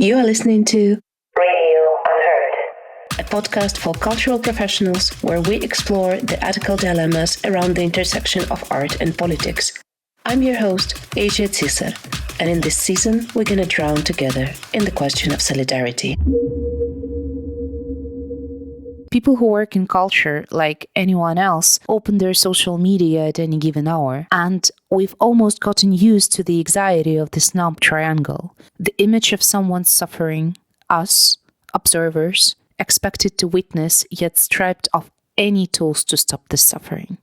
You are listening to Radio Unheard, a podcast for cultural professionals where we explore the ethical dilemmas around the intersection of art and politics. I'm your host, Asia Tsisar, and in this season, we're going to drown together in the question of solidarity. People who work in culture, like anyone else, open their social media at any given hour. And we've almost gotten used to the anxiety of this numb triangle. The image of someone suffering, us, observers, expected to witness, yet stripped of any tools to stop this suffering.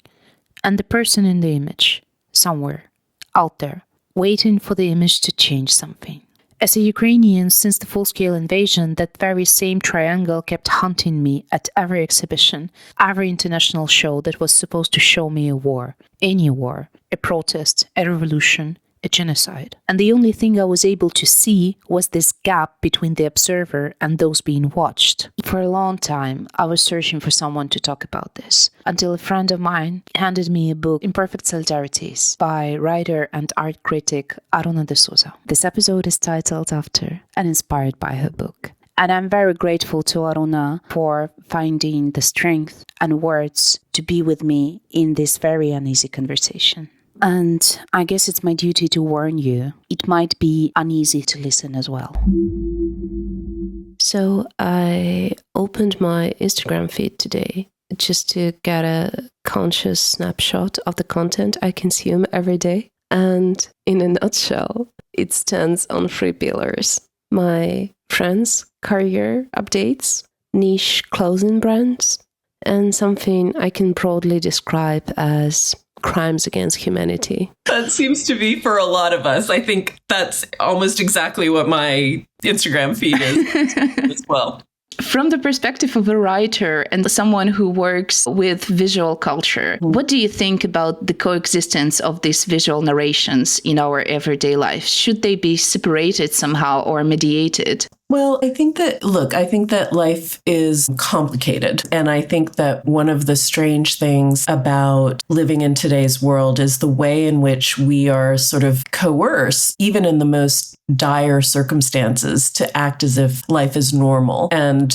And the person in the image, somewhere, out there, waiting for the image to change something. As a Ukrainian, since the full-scale invasion, that very same triangle kept haunting me at every exhibition, every international show that was supposed to show me a war, any war, a protest, a revolution, a genocide. And the only thing I was able to see was this gap between the observer and those being watched. For a long time, I was searching for someone to talk about this, until a friend of mine handed me a book, Imperfect Solidarities, by writer and art critic Aruna D'Souza. This episode is titled after and inspired by her book. And I'm very grateful to Aruna for finding the strength and words to be with me in this very uneasy conversation. And I guess it's my duty to warn you, it might be uneasy to listen as well. So I opened my Instagram feed today just to get a conscious snapshot of the content I consume every day. And in a nutshell, it stands on three pillars: my friends' career updates, niche clothing brands, and something I can broadly describe as crimes against humanity. That seems to be for a lot of us. I think that's almost exactly what my Instagram feed is as well. From the perspective of a writer and someone who works with visual culture, what do you think about the coexistence of these visual narrations in our everyday life? Should they be separated somehow or mediated? Well, I think that life is complicated. And I think that one of the strange things about living in today's world is the way in which we are sort of coerced, even in the most dire circumstances, to act as if life is normal. And,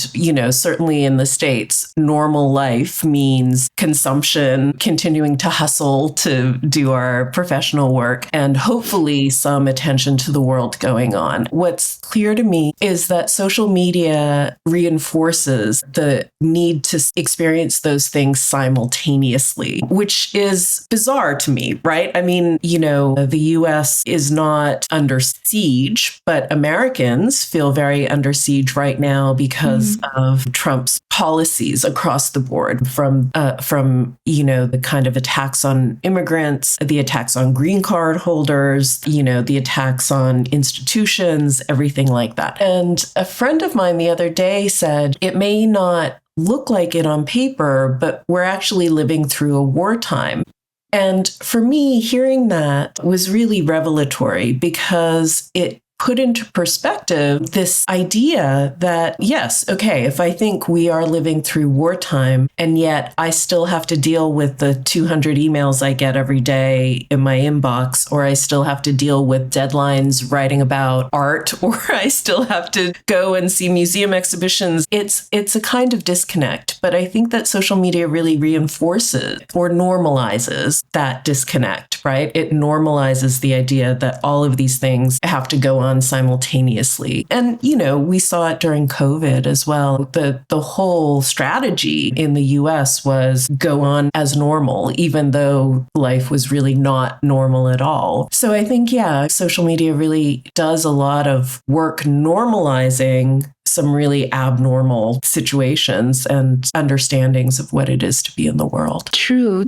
certainly in the States, normal life means consumption, continuing to hustle to do our professional work, and hopefully some attention to the world going on. What's clear to me is that social media reinforces the need to experience those things simultaneously, which is bizarre to me, right? I mean, the US is not under siege, but Americans feel very under siege right now because of Trump's policies across the board, from the kind of attacks on immigrants, the attacks on green card holders, the attacks on institutions, everything like that. And a friend of mine the other day said, it may not look like it on paper, but we're actually living through a wartime. And for me, hearing that was really revelatory because it put into perspective this idea that, yes, okay, if I think we are living through wartime, and yet I still have to deal with the 200 emails I get every day in my inbox, or I still have to deal with deadlines writing about art, or I still have to go and see museum exhibitions. It's a kind of disconnect, but I think that social media really reinforces or normalizes that disconnect, right? It normalizes the idea that all of these things have to go on simultaneously. And, we saw it during COVID as well. The whole strategy in the US was go on as normal, even though life was really not normal at all. So I think, social media really does a lot of work normalizing some really abnormal situations and understandings of what it is to be in the world. True.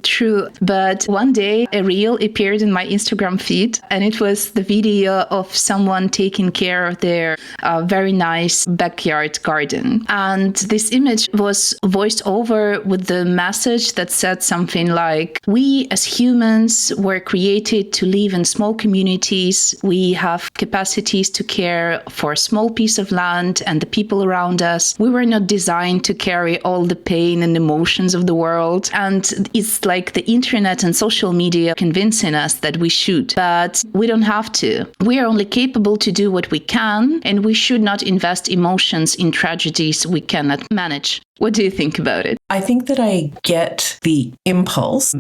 But one day a reel appeared in my Instagram feed, and it was the video of someone taking care of their very nice backyard garden. And this image was voiced over with the message that said something like, we as humans were created to live in small communities. We have capacities to care for a small piece of land and the people around us. We were not designed to carry all the pain and emotions of the world. And it's like the internet and social media convincing us that we should, but we don't have to. We are only capable to do what we can, and we should not invest emotions in tragedies we cannot manage. What do you think about it? I think that I get the impulse.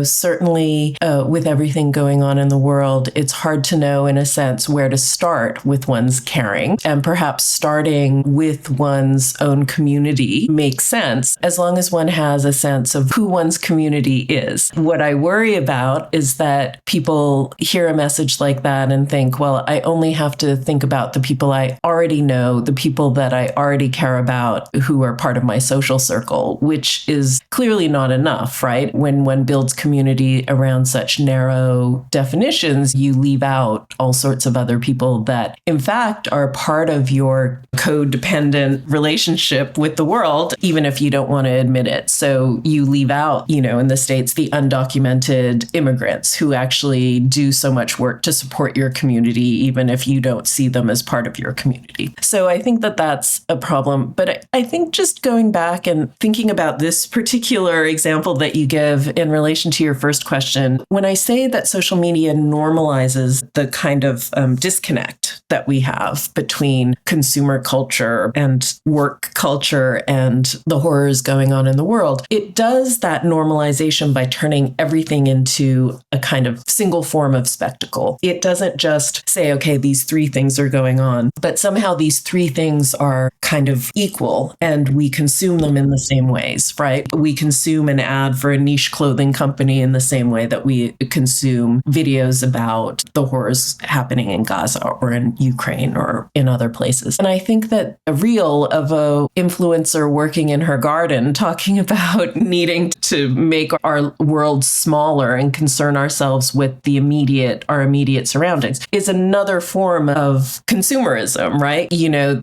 Certainly with everything going on in the world, it's hard to know, in a sense, where to start with one's caring. And perhaps starting with one's own community makes sense, as long as one has a sense of who one's community is. What I worry about is that people hear a message like that and think, well, I only have to think about the people I already know, the people that I already care about, who are part of my social circle, which is clearly not enough, right? When one builds community around such narrow definitions, you leave out all sorts of other people that, in fact, are part of your codependent relationship with the world, even if you don't want to admit it. So you leave out, in the States, the undocumented immigrants who actually do so much work to support your community, even if you don't see them as part of your community. So I think that that's a problem. But I think just going back and thinking about this particular example that you give in relation to your first question, when I say that social media normalizes the kind of disconnect that we have between consumer culture and work culture and the horrors going on in the world, it does that normalization by turning everything into a kind of single form of spectacle. It doesn't just say, okay, these three things are going on, but somehow these three things are kind of equal and we consume them in the same ways, right? We consume an ad for a niche clothing company in the same way that we consume videos about the horrors happening in Gaza or in Ukraine or in other places. And I think that a reel of a influencer working in her garden talking about needing to make our world smaller and concern ourselves with our immediate surroundings is another form of consumerism, right?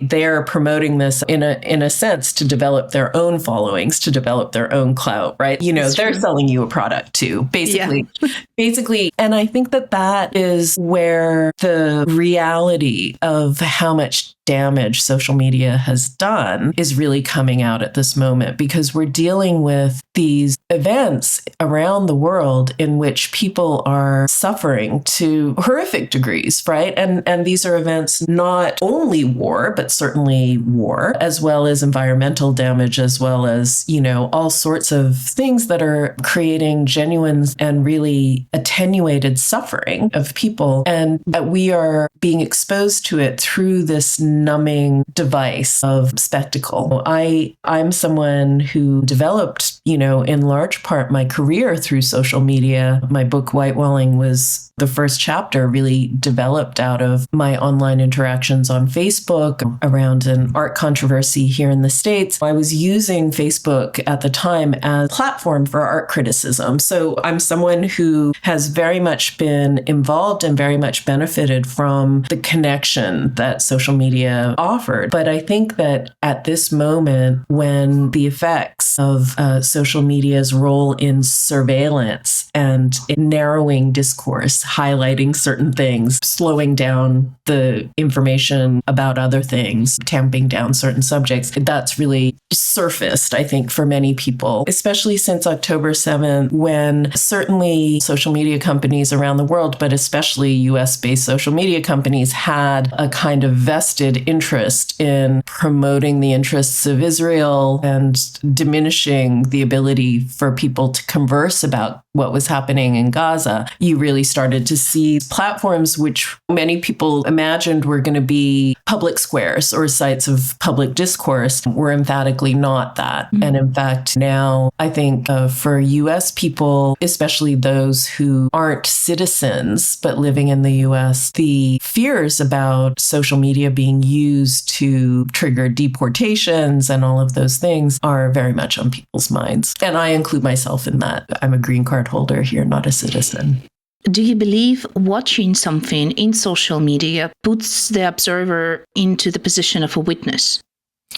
They're promoting this in a sense to develop their own followings, to develop their own clout, right? They're selling you a product too, basically. Yeah. Basically. And I think that is where the reality of how much damage social media has done is really coming out at this moment, because we're dealing with these events around the world in which people are suffering to horrific degrees, right? And these are events not only war, but certainly war, as well as environmental damage, as well as, all sorts of things that are creating genuine and really attenuated suffering of people. And we are being exposed to it through this numbing device of spectacle. I'm someone who developed, in large part my career through social media. My book, Whitewalling, was the first chapter really developed out of my online interactions on Facebook around an art controversy here in the States. I was using Facebook at the time as a platform for art criticism. So I'm someone who has very much been involved and very much benefited from the connection that social media offered. But I think that at this moment, when the effects of social media's role in surveillance and in narrowing discourse, highlighting certain things, slowing down the information about other things, tamping down certain subjects, that's really surfaced, I think, for many people, especially since October 7th, when certainly social media companies around the world, but especially US-based social media companies, had a kind of vested interest in promoting the interests of Israel and diminishing the ability for people to converse about what was happening in Gaza. You really started to see platforms which many people imagined were going to be public squares or sites of public discourse were emphatically not that. Mm-hmm. And in fact, now I think for US people, especially those who aren't citizens but living in the US, the fears about social media being used to trigger deportations and all of those things are very much on people's minds. And I include myself in that. I'm a green card holder here, not a citizen. Do you believe watching something in social media puts the observer into the position of a witness?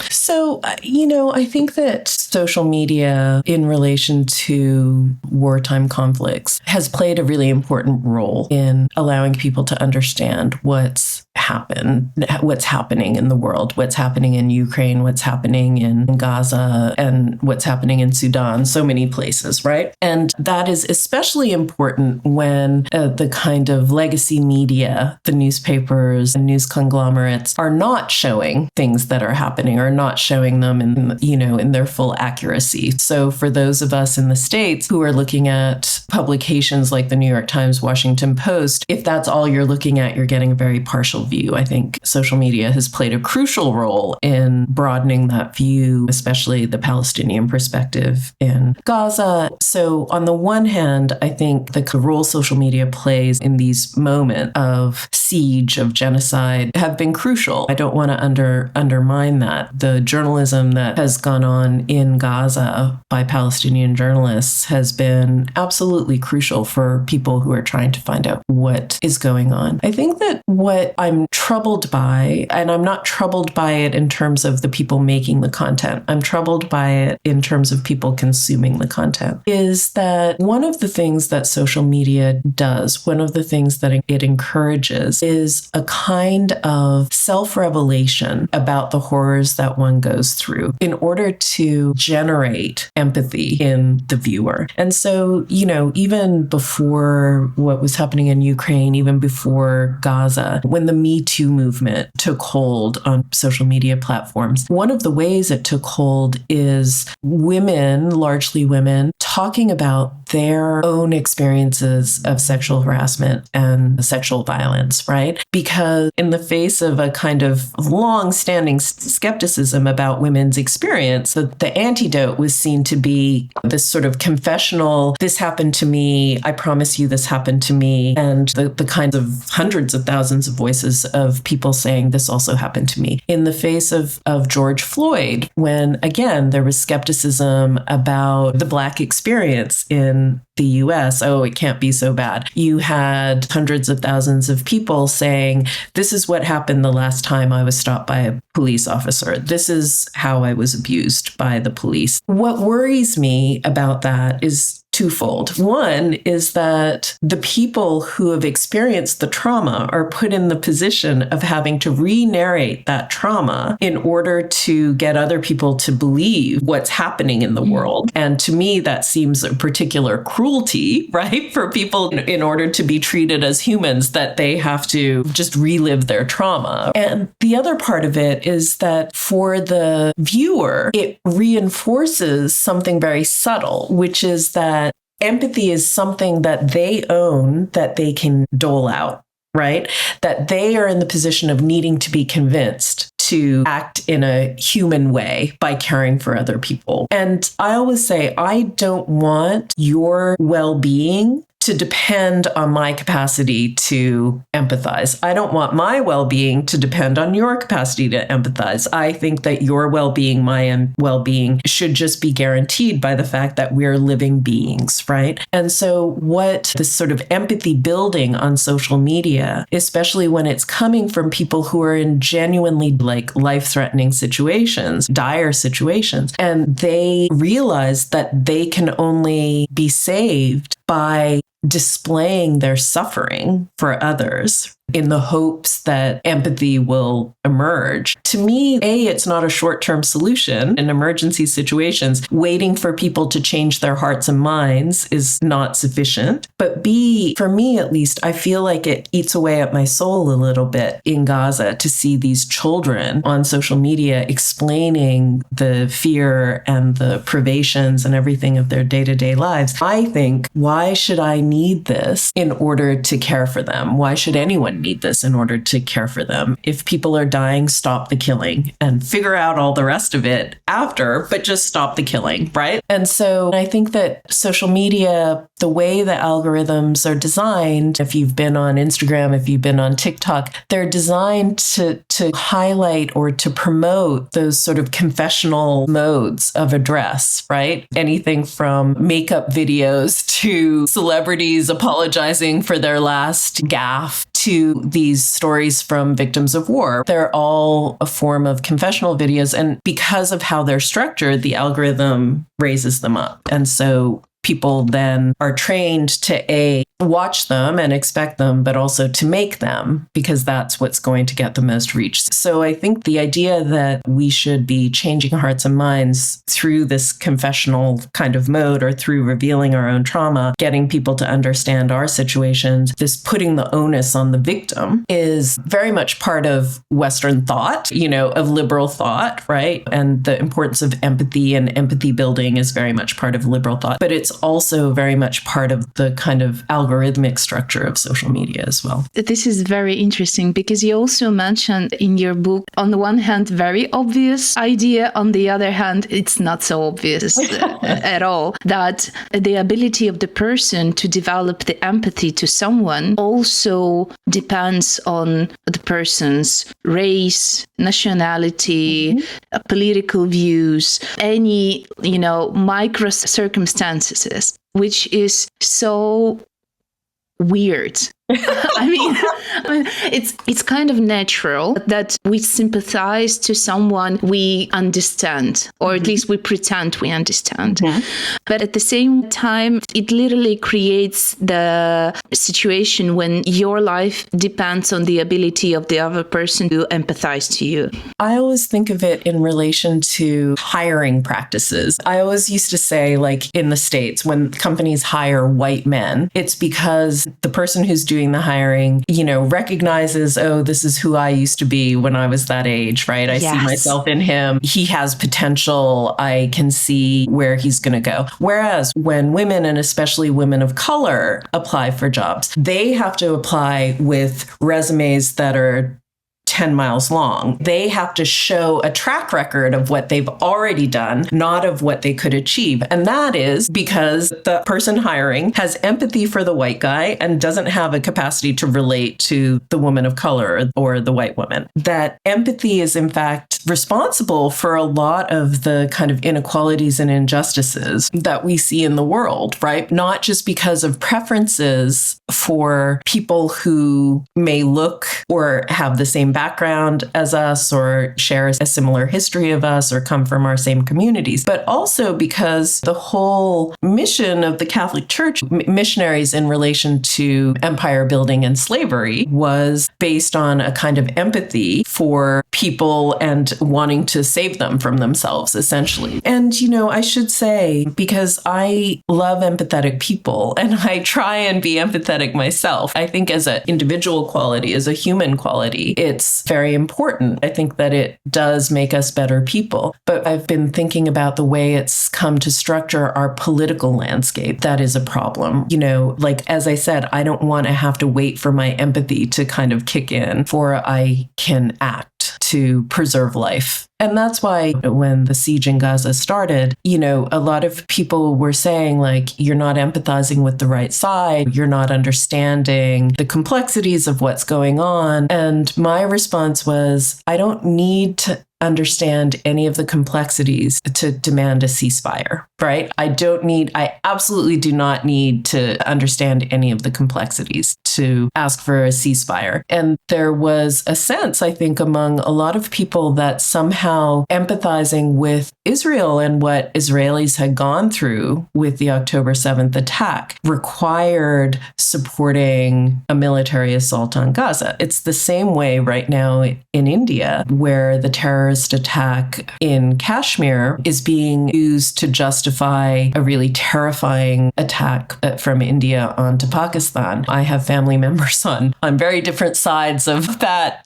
So, I think that social media in relation to wartime conflicts has played a really important role in allowing people to understand what's happen, what's happening in the world, what's happening in Ukraine, what's happening in Gaza, and what's happening in Sudan, so many places, right? And that is especially important when the kind of legacy media, the newspapers and news conglomerates, are not showing things that are happening, are not showing them in their full accuracy. So for those of us in the States who are looking at publications like the New York Times, Washington Post, if that's all you're looking at, you're getting a very partial view. I think social media has played a crucial role in broadening that view, especially the Palestinian perspective in Gaza. So on the one hand, I think the role social media plays in these moments of siege, of genocide, have been crucial. I don't want to undermine that. The journalism that has gone on in Gaza by Palestinian journalists has been absolutely crucial for people who are trying to find out what is going on. I think that what I'm troubled by, and I'm not troubled by it in terms of the people making the content, I'm troubled by it in terms of people consuming the content, is that one of the things that social media does, one of the things that it encourages, is a kind of self-revelation about the horrors that one goes through in order to generate empathy in the viewer. And so, even before what was happening in Ukraine, even before Gaza, when the Me Too movement took hold on social media platforms, one of the ways it took hold is women, largely women, talking about their own experiences of sexual harassment and sexual violence, right? Because in the face of a kind of long-standing skepticism about women's experience, the antidote was seen to be this sort of confessional, this happened to me, I promise you this happened to me, and the kinds of hundreds of thousands of voices of people saying this also happened to me. In the face of George Floyd, when, again, there was skepticism about the Black experience in the US, oh, it can't be so bad. You had hundreds of thousands of people saying, this is what happened the last time I was stopped by a police officer. This is how I was abused by the police. What worries me about that is twofold. One is that the people who have experienced the trauma are put in the position of having to re-narrate that trauma in order to get other people to believe what's happening in the world. And to me, that seems a particular cruelty, right? For people, in order to be treated as humans, that they have to just relive their trauma. And the other part of it is that for the viewer, it reinforces something very subtle, which is that empathy is something that they own, that they can dole out, right? That they are in the position of needing to be convinced to act in a human way by caring for other people. And I always say, I don't want your well-being to depend on my capacity to empathize. I don't want my well-being to depend on your capacity to empathize. I think that your well-being, my well-being, should just be guaranteed by the fact that we're living beings, right? And so what this sort of empathy building on social media, especially when it's coming from people who are in genuinely life-threatening situations, dire situations, and they realize that they can only be saved by displaying their suffering for others in the hopes that empathy will emerge. To me, A, it's not a short-term solution in emergency situations. Waiting for people to change their hearts and minds is not sufficient. But B, for me at least, I feel like it eats away at my soul a little bit in Gaza to see these children on social media explaining the fear and the privations and everything of their day-to-day lives. I think, why should I need this in order to care for them? Why should anyone need this in order to care for them? If people are dying, stop the killing and figure out all the rest of it after, but just stop the killing, right? And so I think that social media, the way the algorithms are designed, if you've been on Instagram, if you've been on TikTok, they're designed to highlight or to promote those sort of confessional modes of address, right? Anything from makeup videos to celebrities apologizing for their last gaffe to these stories from victims of war. They're all a form of confessional videos. And because of how they're structured, the algorithm raises them up. And so people then are trained to A, watch them and expect them, but also to make them, because that's what's going to get the most reach. So I think the idea that we should be changing hearts and minds through this confessional kind of mode or through revealing our own trauma, getting people to understand our situations, this putting the onus on the victim is very much part of Western thought, of liberal thought, right? And the importance of empathy and empathy building is very much part of liberal thought, but it's also very much part of the kind of algorithmic structure of social media as well. This is very interesting because you also mentioned in your book, on the one hand, very obvious idea. On the other hand, it's not so obvious at all, that the ability of the person to develop the empathy to someone also depends on the person's race, nationality, political views, any, micro circumstances, which is so weird. I mean, it's kind of natural that we sympathize to someone we understand, or at least we pretend we understand. But at the same time, it literally creates the situation when your life depends on the ability of the other person to empathize to you. I always think of it in relation to hiring practices. I always used to say, like in the States, when companies hire white men, it's because the person who's doing the hiring, recognizes, oh, this is who I used to be when I was that age, right? I see myself in him. He has potential. I can see where he's going to go. Whereas when women, and especially women of color, apply for jobs, they have to apply with resumes that are 10 miles long. They have to show a track record of what they've already done, not of what they could achieve. And that is because the person hiring has empathy for the white guy and doesn't have a capacity to relate to the woman of color or the white woman. That empathy is, in fact, responsible for a lot of the kind of inequalities and injustices that we see in the world, right? Not just because of preferences for people who may look or have the same background as us or share a similar history of us or come from our same communities, but also because the whole mission of the Catholic Church, missionaries in relation to empire building and slavery, was based on a kind of empathy for people and wanting to save them from themselves, essentially. And, I should say, because I love empathetic people and I try and be empathetic myself, I think as an individual quality, as a human quality, it's very important. I think that it does make us better people. But I've been thinking about the way it's come to structure our political landscape. That is a problem. As I said, I don't want to have to wait for my empathy to kind of kick in before I can act to preserve life. And that's why when the siege in Gaza started, a lot of people were saying, like, you're not empathizing with the right side. You're not understanding the complexities of what's going on. And my response was, I don't need to understand any of the complexities to demand a ceasefire, right? I absolutely do not need to understand any of the complexities to ask for a ceasefire. And there was a sense, I think, among a lot of people that somehow empathizing with Israel and what Israelis had gone through with the October 7th attack required supporting a military assault on Gaza. It's the same way right now in India, where the terrorist attack in Kashmir is being used to justify a really terrifying attack from India onto Pakistan. I have family members on very different sides of that,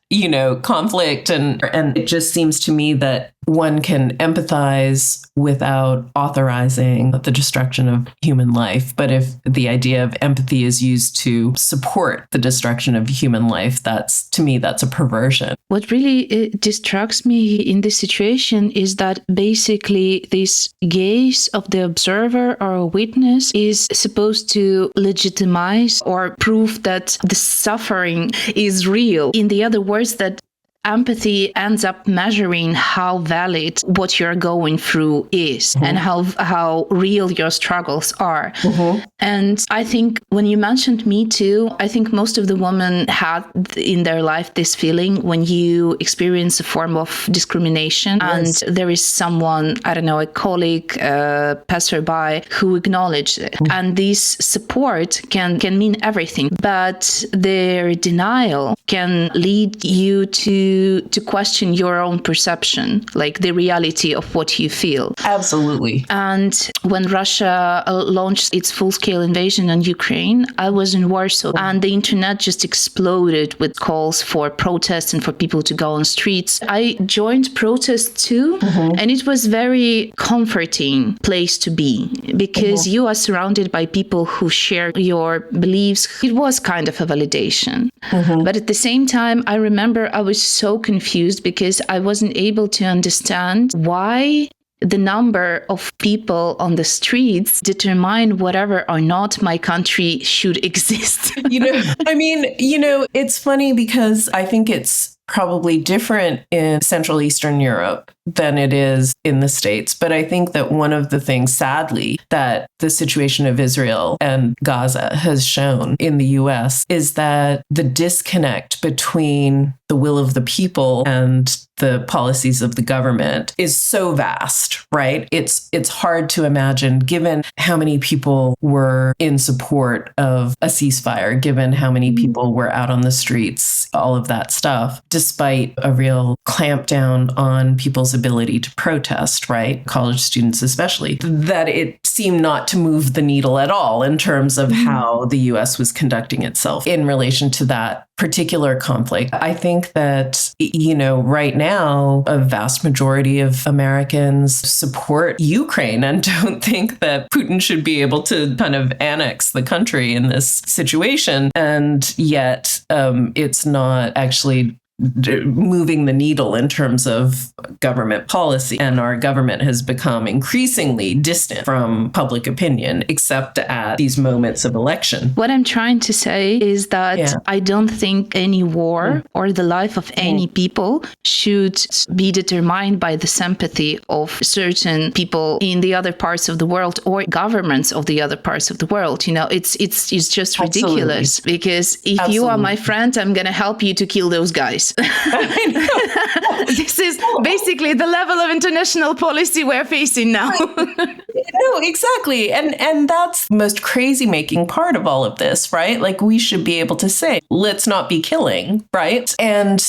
conflict. And it just seems to me that one can empathize without authorizing the destruction of human life. But if the idea of empathy is used to support the destruction of human life, that's a perversion. What really distracts me in this situation is that basically this gaze of the observer or a witness is supposed to legitimize or prove that the suffering is real. In the other words, that empathy ends up measuring how valid what you're going through is and how real your struggles are. And I think when you mentioned Me Too, I think most of the women had in their life this feeling when you experience a form of discrimination and there is someone, I don't know, a colleague, a passerby who acknowledges it. And this support can mean everything, but their denial can lead you to question your own perception, like the reality of what you feel. Absolutely. And when Russia launched its full-scale invasion on Ukraine, I was in Warsaw, and the internet just exploded with calls for protests and for people to go on streets. I joined protests too, and it was very comforting place to be because you are surrounded by people who share your beliefs. It was kind of a validation. But at the same time, I remember I was so confused because I wasn't able to understand why the number of people on the streets determine whether or not my country should exist. It's funny because I think it's probably different in Central Eastern Europe than it is in the States. But I think that one of the things, sadly, that the situation of Israel and Gaza has shown in the US is that the disconnect between the will of the people and the policies of the government is so vast, right? It's hard to imagine, given how many people were in support of a ceasefire, given how many people were out on the streets, all of that stuff, despite a real clampdown on people's ability to protest, right? College students especially, that it seemed not to move the needle at all in terms of how the US was conducting itself in relation to that particular conflict. I think that, right now, a vast majority of Americans support Ukraine and don't think that Putin should be able to kind of annex the country in this situation. And yet it's not actually moving the needle in terms of government policy. And our government has become increasingly distant from public opinion, except at these moments of election. What I'm trying to say is that I don't think any war or the life of any people should be determined by the sympathy of certain people in the other parts of the world or governments of the other parts of the world. It's just ridiculous. Absolutely. Because if you are my friend, I'm going to help you to kill those guys. This is basically the level of international policy we're facing now. No, exactly. And that's the most crazy making part of all of this, right? Like, we should be able to say, let's not be killing, right? And,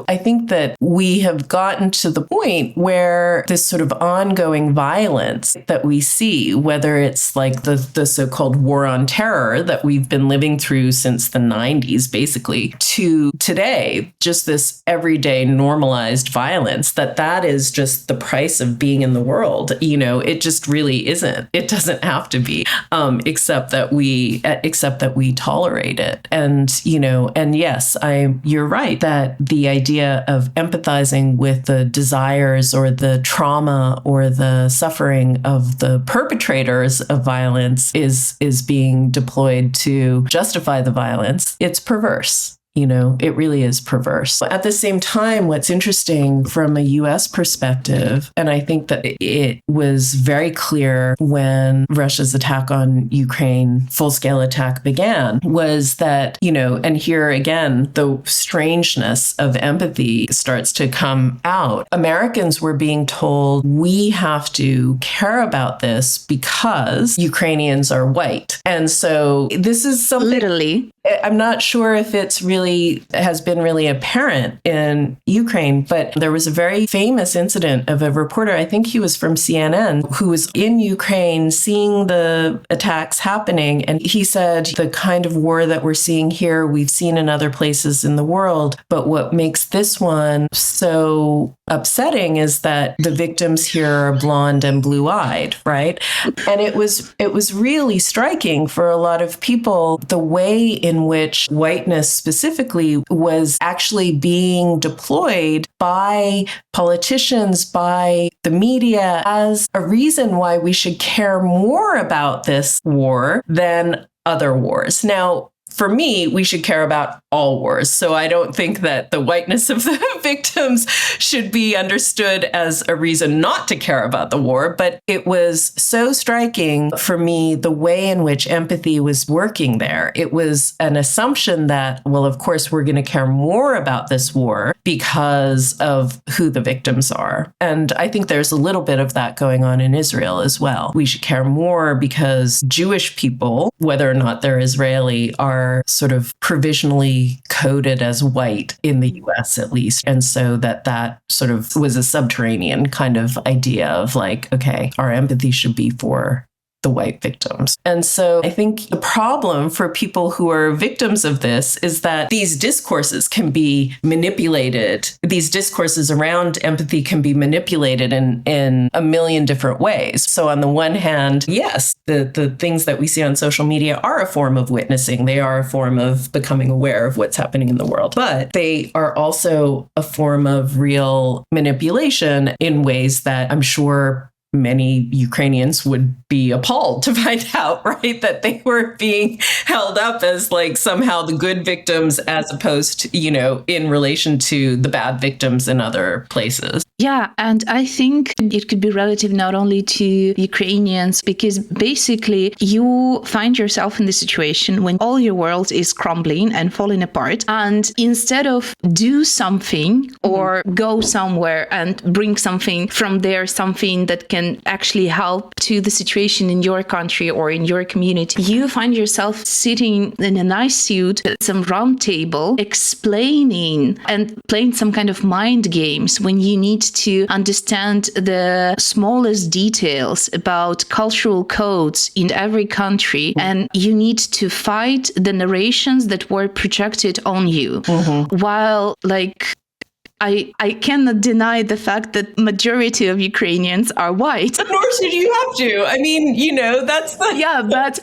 I think that we have gotten to the point where this sort of ongoing violence that we see, whether it's like the so-called war on terror that we've been living through since the 90s, basically, to today, just this everyday normalized violence, that is just the price of being in the world. It just really isn't. It doesn't have to be, except that we tolerate it. And yes, you're right that the idea of empathizing with the desires or the trauma or the suffering of the perpetrators of violence is being deployed to justify the violence. It's perverse. It really is perverse. At the same time, what's interesting from a U.S. perspective, and I think that it was very clear when Russia's attack on Ukraine, full-scale attack began, was that, and here again, the strangeness of empathy starts to come out. Americans were being told, we have to care about this because Ukrainians are white. And so this is something... Literally. I'm not sure if has been really apparent in Ukraine, but there was a very famous incident of a reporter, I think he was from CNN, who was in Ukraine seeing the attacks happening. And he said, the kind of war that we're seeing here, we've seen in other places in the world. But what makes this one so upsetting is that the victims here are blonde and blue-eyed, right? And it was really striking for a lot of people, the way in which whiteness specifically was actually being deployed by politicians, by the media, as a reason why we should care more about this war than other wars. Now, for me, we should care about all wars. So I don't think that the whiteness of the victims should be understood as a reason not to care about the war. But it was so striking for me, the way in which empathy was working there. It was an assumption that, well, of course, we're going to care more about this war because of who the victims are. And I think there's a little bit of that going on in Israel as well. We should care more because Jewish people, whether or not they're Israeli, are sort of provisionally coded as white in the US at least. And so that sort of was a subterranean kind of idea of like, okay, our empathy should be for the white victims. And so I think the problem for people who are victims of this is that these discourses can be manipulated. These discourses around empathy can be manipulated in a million different ways. So on the one hand, yes, the things that we see on social media are a form of witnessing. They are a form of becoming aware of what's happening in the world. But they are also a form of real manipulation in ways that I'm sure many Ukrainians would be appalled to find out, right? That they were being held up as like somehow the good victims as opposed to, in relation to the bad victims in other places. Yeah, and I think it could be relative not only to Ukrainians, because basically you find yourself in the situation when all your world is crumbling and falling apart. And instead of do something or go somewhere and bring something from there, something that can actually help to the situation in your country or in your community, you find yourself sitting in a nice suit at some round table explaining and playing some kind of mind games when you need to understand the smallest details about cultural codes in every country, and you need to fight the narrations that were projected on you. While I cannot deny the fact that majority of Ukrainians are white. Nor should you have to. I mean, that's the... Yeah, but,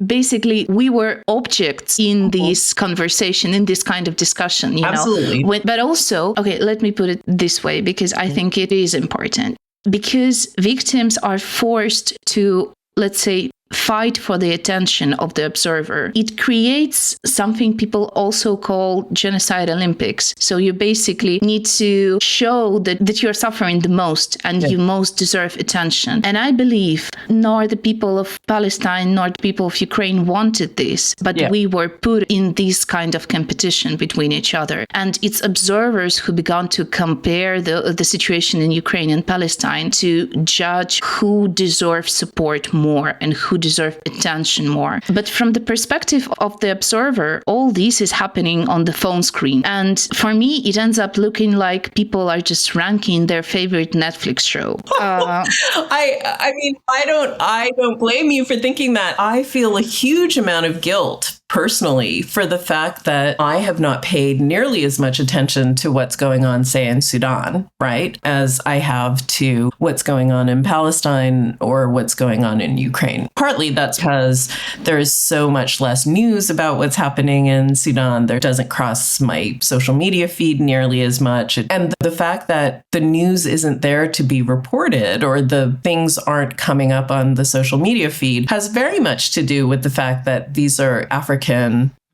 basically we were objects in this conversation, in this kind of discussion, Absolutely. But also, okay, let me put it this way, because I think it is important. Because victims are forced to, let's say, fight for the attention of the observer. It creates something people also call genocide Olympics. So you basically need to show that you're suffering the most and you most deserve attention. And I believe nor the people of Palestine nor the people of Ukraine wanted this, but we were put in this kind of competition between each other. And it's observers who began to compare the situation in Ukraine and Palestine to judge who deserves support more and who deserve attention more. But from the perspective of the observer, all this is happening on the phone screen. And for me, it ends up looking like people are just ranking their favorite Netflix show. I mean, I don't blame you for thinking that. I feel a huge amount of guilt personally for the fact that I have not paid nearly as much attention to what's going on, say, in Sudan, right, as I have to what's going on in Palestine or what's going on in Ukraine. Partly that's because there's so much less news about what's happening in Sudan. There doesn't cross my social media feed nearly as much. And the fact that the news isn't there to be reported or the things aren't coming up on the social media feed has very much to do with the fact that these are African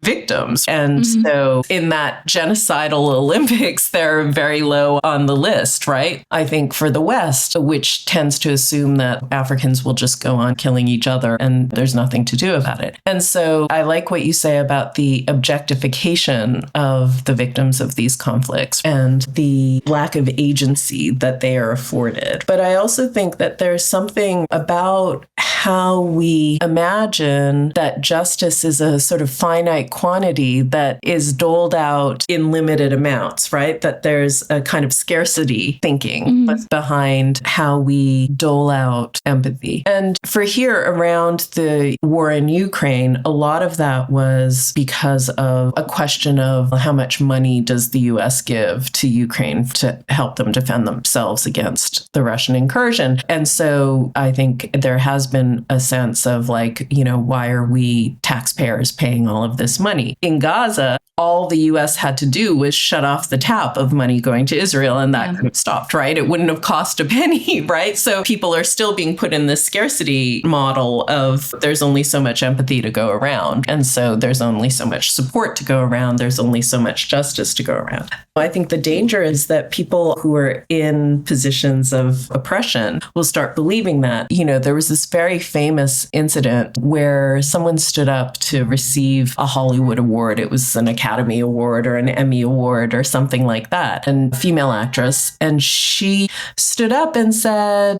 victims. And so in that genocidal Olympics, they're very low on the list, right? I think for the West, which tends to assume that Africans will just go on killing each other and there's nothing to do about it. And so I like what you say about the objectification of the victims of these conflicts and the lack of agency that they are afforded. But I also think that there's something about how we imagine that justice is a sort of finite quantity that is doled out in limited amounts, right? That there's a kind of scarcity thinking behind how we dole out empathy. And for here around the war in Ukraine, a lot of that was because of a question of how much money does the US give to Ukraine to help them defend themselves against the Russian incursion. And so I think there has been in a sense of like, why are we taxpayers paying all of this money? In Gaza, all the US had to do was shut off the tap of money going to Israel, and that could have stopped, right? It wouldn't have cost a penny, right? So people are still being put in this scarcity model of there's only so much empathy to go around. And so there's only so much support to go around. There's only so much justice to go around. I think the danger is that people who are in positions of oppression will start believing that. There was this very famous incident where someone stood up to receive a Hollywood award. It was an Academy Award or an Emmy Award or something like that, and a female actress. And she stood up and said,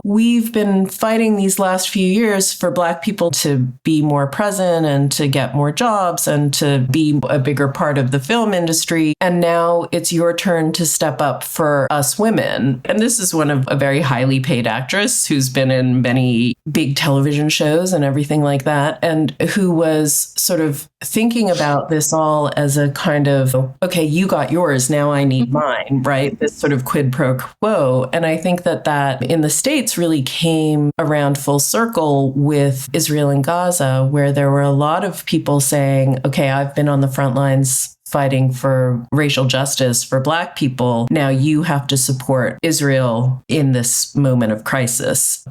we've been fighting these last few years for Black people to be more present and to get more jobs and to be a bigger part of the film industry. And now it's your turn to step up for us women. And this is one of a very highly paid actress who's been in many big television shows and everything like that, and who was sort of thinking about this all as a kind of, okay, you got yours, now I need mine, right? This sort of quid pro quo. And I think that in the States really came around full circle with Israel and Gaza, where there were a lot of people saying, okay, I've been on the front lines fighting for racial justice for Black people. Now you have to support Israel in this moment of crisis,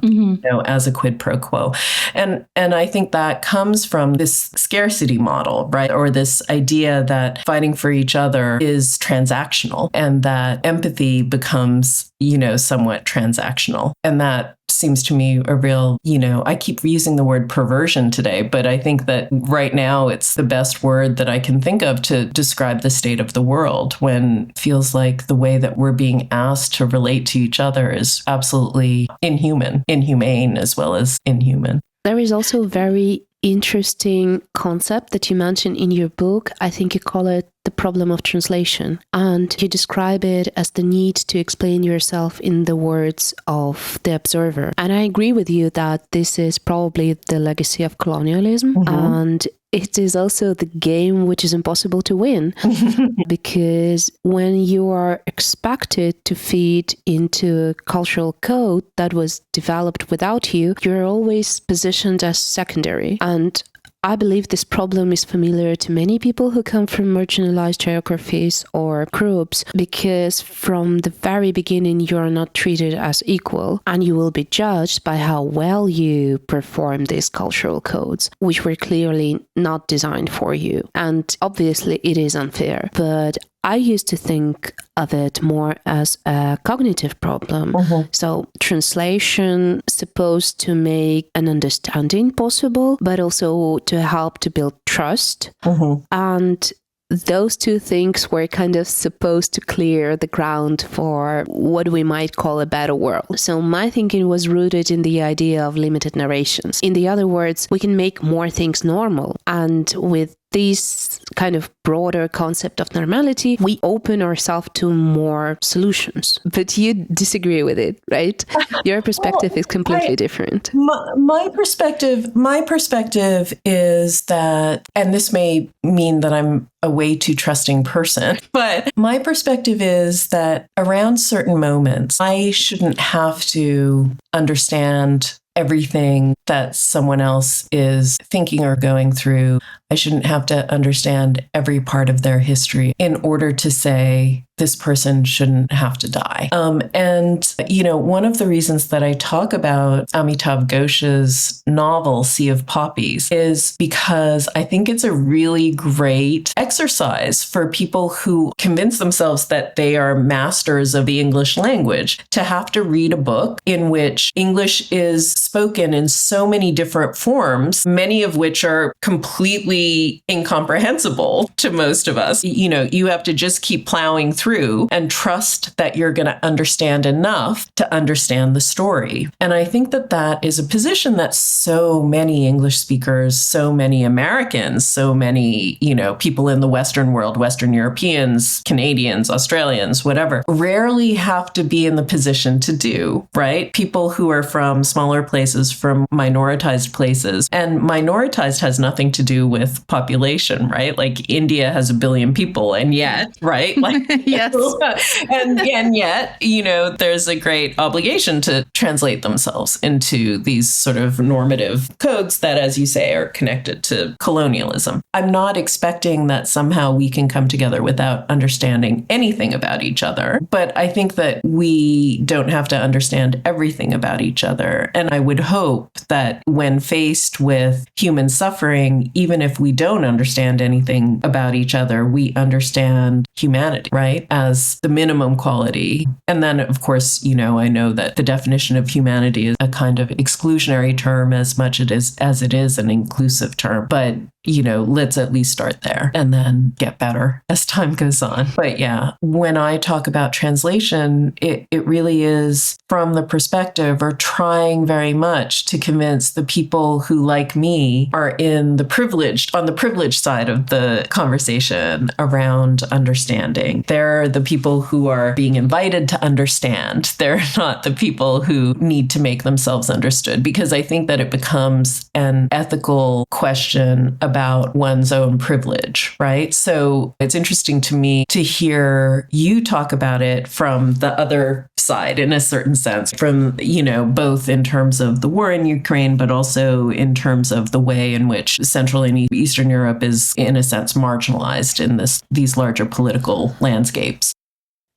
as a quid pro quo. And I think that comes from this scarcity model, right? Or this idea that fighting for each other is transactional and that empathy becomes, somewhat transactional. And that seems to me a real, I keep using the word perversion today, but I think that right now it's the best word that I can think of to describe the state of the world, when it feels like the way that we're being asked to relate to each other is absolutely inhumane as well as inhuman. There is also a very interesting concept that you mentioned in your book. I think you call it the problem of translation. And you describe it as the need to explain yourself in the words of the observer. And I agree with you that this is probably the legacy of colonialism. And it is also the game which is impossible to win, because when you are expected to feed into a cultural code that was developed without you, you're always positioned as secondary. And I believe this problem is familiar to many people who come from marginalized geographies or groups, because from the very beginning you are not treated as equal, and you will be judged by how well you perform these cultural codes, which were clearly not designed for you. And obviously it is unfair, but I used to think of it more as a cognitive problem. So translation supposed to make an understanding possible, but also to help to build trust. And those two things were kind of supposed to clear the ground for what we might call a better world. So my thinking was rooted in the idea of limited narrations. In the other words, we can make more things normal. And with this kind of broader concept of normality, we open ourselves to more solutions. But you disagree with it, right? Your perspective is completely different. My perspective is that, and this may mean that I'm a way too trusting person, but my perspective is that around certain moments, I shouldn't have to understand everything that someone else is thinking or going through. I shouldn't have to understand every part of their history in order to say this person shouldn't have to die. One of the reasons that I talk about Amitav Ghosh's novel, Sea of Poppies, is because I think it's a really great exercise for people who convince themselves that they are masters of the English language to have to read a book in which English is spoken in so many different forms, many of which are completely incomprehensible to most of us. You have to just keep plowing through and trust that you're going to understand enough to understand the story. And I think that is a position that so many English speakers, so many Americans, so many, people in the Western world, Western Europeans, Canadians, Australians, whatever, rarely have to be in the position to do, right? People who are from smaller places, from minoritized places, and minoritized has nothing to do with population, right? Like India has 1 billion people, and yet, right? Like Yes. and yet, there's a great obligation to translate themselves into these sort of normative codes that, as you say, are connected to colonialism. I'm not expecting that somehow we can come together without understanding anything about each other, but I think that we don't have to understand everything about each other. And I would hope that when faced with human suffering, even if we don't understand anything about each other, we understand humanity, right, as the minimum quality. And then, of course, I know that the definition of humanity is a kind of exclusionary term as much as it is an inclusive term. But let's at least start there and then get better as time goes on. But yeah, when I talk about translation, it really is from the perspective or trying very much to convince the people who, like me, are on the privileged side of the conversation around understanding. They're the people who are being invited to understand. They're not the people who need to make themselves understood, because I think that it becomes an ethical question about one's own privilege, right? So it's interesting to me to hear you talk about it from the other side in a certain sense, from, both in terms of the war in Ukraine, but also in terms of the way in which Central and Eastern Europe is, in a sense, marginalized in these larger political landscapes.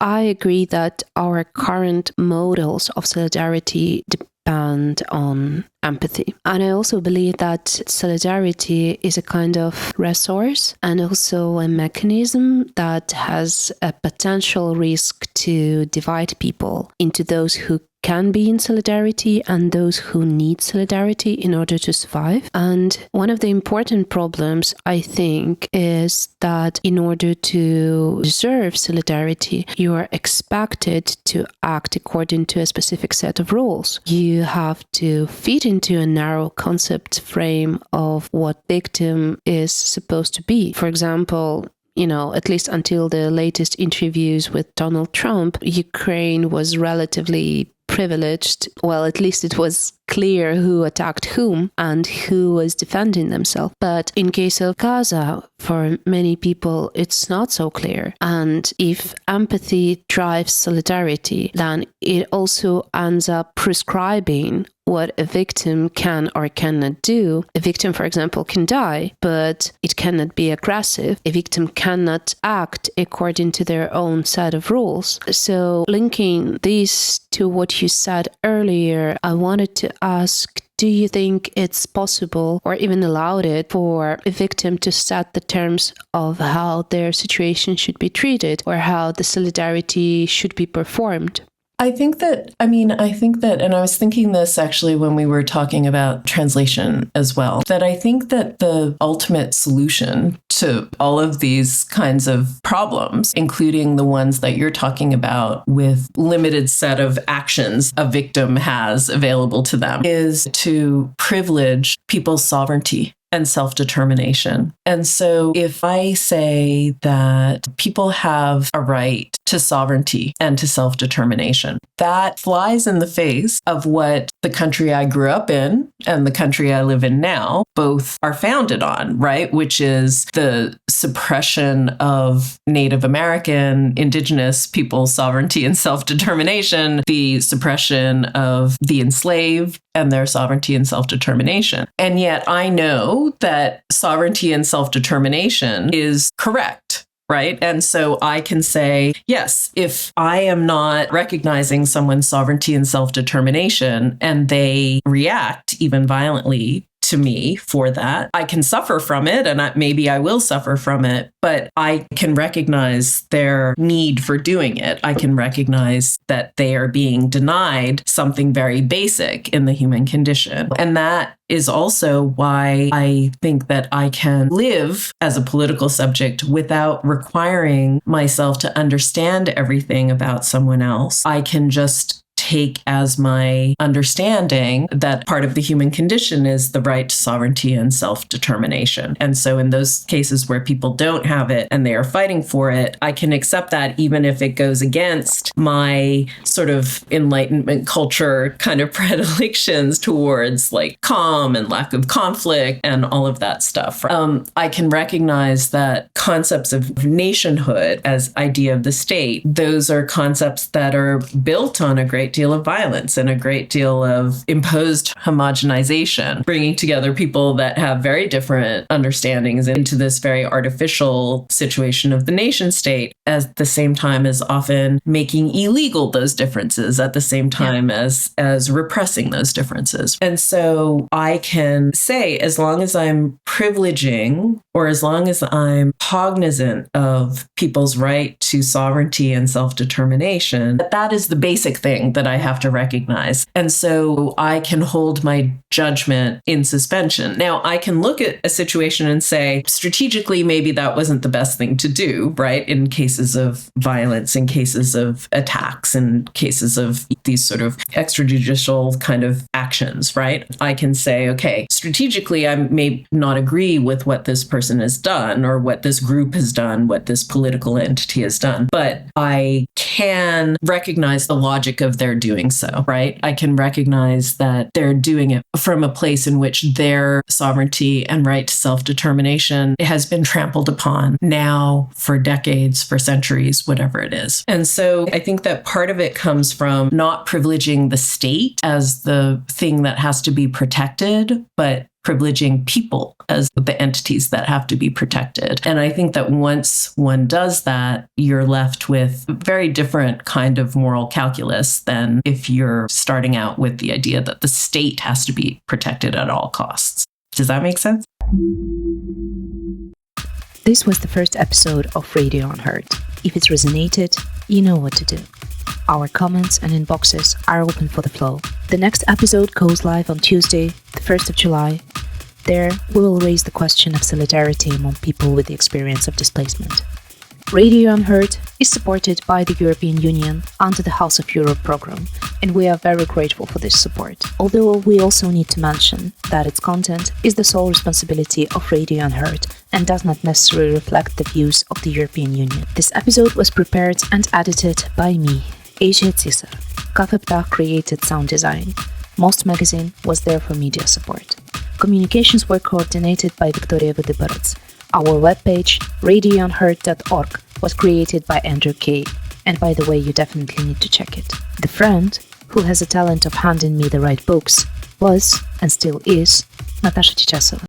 I agree that our current models of solidarity depend on empathy. And I also believe that solidarity is a kind of resource and also a mechanism that has a potential risk to divide people into those who can be in solidarity and those who need solidarity in order to survive. And one of the important problems, I think, is that in order to deserve solidarity, you are expected to act according to a specific set of rules. You have to fit into a narrow concept frame of what victim is supposed to be. For example, at least until the latest interviews with Donald Trump, Ukraine was relatively privileged. Well, at least it was clear who attacked whom and who was defending themselves. But in case of Gaza, for many people, it's not so clear. And if empathy drives solidarity, then it also ends up prescribing what a victim can or cannot do. A victim, for example, can die, but it cannot be aggressive. A victim cannot act according to their own set of rules. So linking this to what you said earlier, I wanted to ask, do you think it's possible or even allowed it for a victim to set the terms of how their situation should be treated or how the solidarity should be performed? I think that, and I was thinking this actually when we were talking about translation as well, that I think that the ultimate solution to all of these kinds of problems, including the ones that you're talking about with limited set of actions a victim has available to them, is to privilege people's sovereignty and self-determination. And so if I say that people have a right to sovereignty and to self-determination, that flies in the face of what the country I grew up in and the country I live in now both are founded on, right? Which is the suppression of Native American, Indigenous people's sovereignty and self-determination, the suppression of the enslaved and their sovereignty and self-determination. And yet I know that sovereignty and self-determination is correct. Right. And so I can say, yes, if I am not recognizing someone's sovereignty and self-determination and they react even violently to me for that, I can suffer from it, and maybe I will suffer from it, but I can recognize their need for doing it. I can recognize that they are being denied something very basic in the human condition. And that is also why I think that I can live as a political subject without requiring myself to understand everything about someone else. I can just take as my understanding that part of the human condition is the right to sovereignty and self-determination. And so in those cases where people don't have it and they are fighting for it, I can accept that even if it goes against my sort of Enlightenment culture kind of predilections towards like calm and lack of conflict and all of that stuff. I can recognize that concepts of nationhood as idea of the state, those are concepts that are built on a great deal of violence and a great deal of imposed homogenization, bringing together people that have very different understandings into this very artificial situation of the nation state, at the same time as often making illegal those differences, at the same time as repressing those differences. And so I can say, as long as I'm privileging, or as long as I'm cognizant of people's right to sovereignty and self-determination, that is the basic thing that I have to recognize. And so I can hold my judgment in suspension. Now, I can look at a situation and say, strategically, maybe that wasn't the best thing to do, right? In cases of violence, in cases of attacks, in cases of these sort of extrajudicial kind of actions, right? I can say, okay, strategically, I may not agree with what this person has done or what this group has done, what this political entity has done, but I can recognize the logic of their doing so, right? I can recognize that they're doing it from a place in which their sovereignty and right to self-determination has been trampled upon now for decades, for centuries, whatever it is. And so I think that part of it comes from not privileging the state as the thing that has to be protected, but privileging people as the entities that have to be protected. And I think that once one does that, you're left with a very different kind of moral calculus than if you're starting out with the idea that the state has to be protected at all costs. Does that make sense? This was the first episode of Radio Unheard. If it resonated, you know what to do. Our comments and inboxes are open for the flow. The next episode goes live on Tuesday, the 1st of July. There, we will raise the question of solidarity among people with the experience of displacement. Radio Unheard is supported by the European Union under the House of Europe program, and we are very grateful for this support. Although we also need to mention that its content is the sole responsibility of Radio Unheard and does not necessarily reflect the views of the European Union. This episode was prepared and edited by me, Asia Tsisar. Kafepta created sound design. Most Magazine was there for media support. Communications were coordinated by Victoria Vudibarets. Our webpage, radiounheard.org, was created by Andrew Kay, and by the way, you definitely need to check it. The friend, who has a talent of handing me the right books, was, and still is, Asia Tsisar.